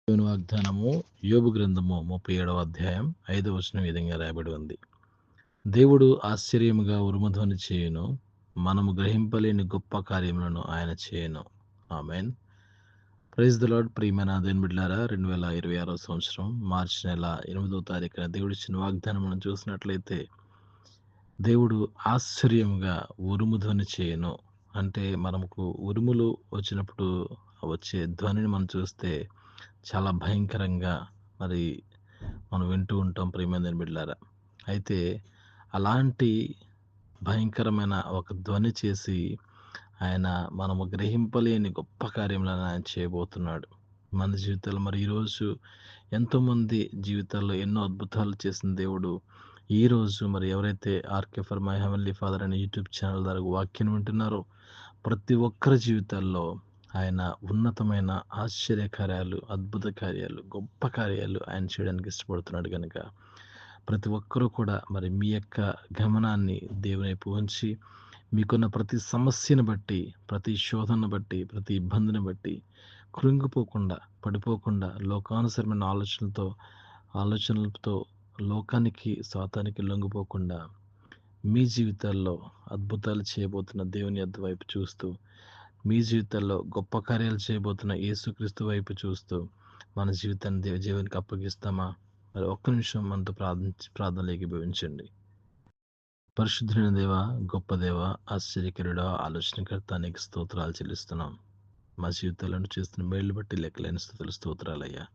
దేవుని వాగ్దానము యోబు గ్రంథము 37వ అధ్యాయం 5వ వచనం ఈ విధంగా రాయబడి ఉంది. దేవుడు ఆశ్చర్యముగా ఉరుముధ్వని చేయును, మనము గ్రహింపలేని గొప్ప కార్యములను ఆయన చేయును. ఆమేన్. Praise the Lord. ప్రియమైన దేవుని బిడ్డలారా, 2026వ సంవత్సరం మార్చి నెల 8వ తారీఖున దేవుడిచ్చిన వాగ్దానం మనం చూసినట్లయితే, దేవుడు ఆశ్చర్యముగా ఉరుముధ్వని చేయును అంటే మనకు ఉరుములు వచ్చినప్పుడు వచ్చే ధ్వనిని మనం చూస్తే చాలా భయంకరంగా మరి మనం వింటూ ఉంటాం ప్రియమైన దేవుని బిడ్డలారా. అయితే అలాంటి భయంకరమైన ఒక ధ్వని చేసి ఆయన మనము గ్రహింపలేని గొప్ప కార్యములను ఆయన చేయబోతున్నాడు మన జీవితాల్లో. మరి ఈరోజు ఎంతోమంది జీవితాల్లో ఎన్నో అద్భుతాలు చేసిన దేవుడు ఈరోజు మరి ఎవరైతే ఆర్కే ఫర్ మై హెవెన్లీ ఫాదర్ అనే యూట్యూబ్ ఛానల్ ద్వారా వాక్యం వింటున్నారో ప్రతి ఒక్కరి జీవితాల్లో ఆయన ఉన్నతమైన ఆశ్చర్య కార్యాలు, అద్భుత కార్యాలు, గొప్ప కార్యాలు ఆయన చేయడానికి ఇష్టపడుతున్నాడు కనుక ప్రతి ఒక్కరూ కూడా మరి మీ యొక్క గమనాన్ని దేవుని వైపు ఉంచి మీకున్న ప్రతి సమస్యను బట్టి, ప్రతి శోధనను బట్టి, ప్రతి ఇబ్బందిని బట్టి కృంగిపోకుండా, పడిపోకుండా లోకానుసరమైన ఆలోచనలతో లోకానికి, సాతానికి లొంగిపోకుండా మీ జీవితాల్లో అద్భుతాలు చేయబోతున్న దేవుని యొద్ద వైపు చూస్తూ, మీ జీవితాల్లో గొప్ప కార్యాలు చేయబోతున్న యేసుక్రీస్తు వైపు చూస్తూ మన జీవితాన్ని దేవునికి అప్పగిస్తామా? మరి ఒక్క నిమిషం మనతో ప్రార్థనలు ఏకీభవించండి. పరిశుద్ధుడైన దేవ, గొప్ప దేవ, ఆశ్చర్యకరుడా, ఆలోచనకర్త నీకు స్తోత్రాలు చెల్లిస్తున్నాం. మా జీవితాలను చేస్తున్న మేళ్లు బట్టి లెక్కలేని స్తుతులు, స్తోత్రాలయ్యా.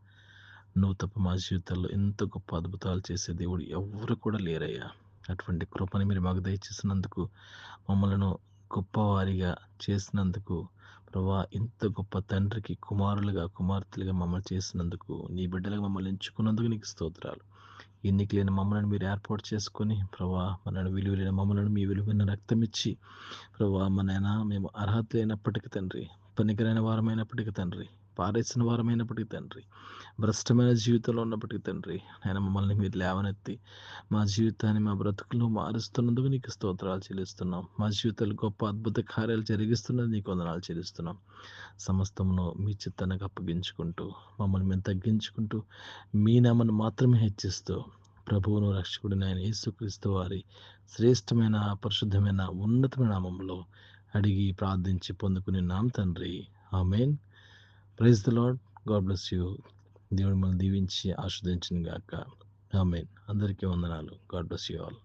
నువ్వు తప్ప మా జీవితాల్లో ఎంత గొప్ప అద్భుతాలు చేసే దేవుడు ఎవరు కూడా లేరయ్యా. అటువంటి కృపని మీరు మాకు దయచేసినందుకు, మమ్మలను గొప్పవారిగా చేసినందుకు, ప్రభా ఇంత గొప్ప తండ్రికి కుమారులుగా, కుమార్తెలుగా మమ్మల్ని చేసినందుకు, నీ బిడ్డలుగా మమ్మల్ని ఎంచుకున్నందుకు నీకు స్తోత్రాలు. ఎన్నిక లేని మమ్మల్ని మీరు ఏర్పాటు చేసుకొని ప్రభా మన విలువలైన మమ్మల్ని మీ విలువైన రక్తం ఇచ్చి ప్రభా మనైనా మేము అర్హత లేనప్పటికీ తండ్రి, పనికిరైన వారమైనప్పటికీ తండ్రి, పారేసిన వారమైనప్పటికీ తండ్రి, భ్రష్టమైన జీవితంలో ఉన్నప్పటికీ తండ్రి, ఆయన మమ్మల్ని మీరు లేవనెత్తి మా జీవితాన్ని, మా బ్రతుకులు మారుస్తున్నందుకు నీకు స్తోత్రాలు చెల్లిస్తున్నాం. మా జీవితాలు గొప్ప అద్భుత కార్యాలు జరిగిస్తున్నది నీకు వందనాలు చెల్లిస్తున్నాం. సమస్తమును మీ చిత్తానికి అప్పగించుకుంటూ, మమ్మల్ని మేము తగ్గించుకుంటూ, మీ నామను మాత్రమే హెచ్చిస్తూ, ప్రభువును రక్షకుడిని ఆయన యేసుక్రీస్తు వారి శ్రేష్టమైన, పరిశుద్ధమైన, ఉన్నతమైన నామంలో అడిగి ప్రార్థించి పొందుకుని తండ్రి. ఆమేన్. Praise the Lord. God bless you. దేవుడు మనల్ని దీవించి ఆస్వాదించిన గాక. ఆమేన్. అందరికీ వందనాలు. God bless you all.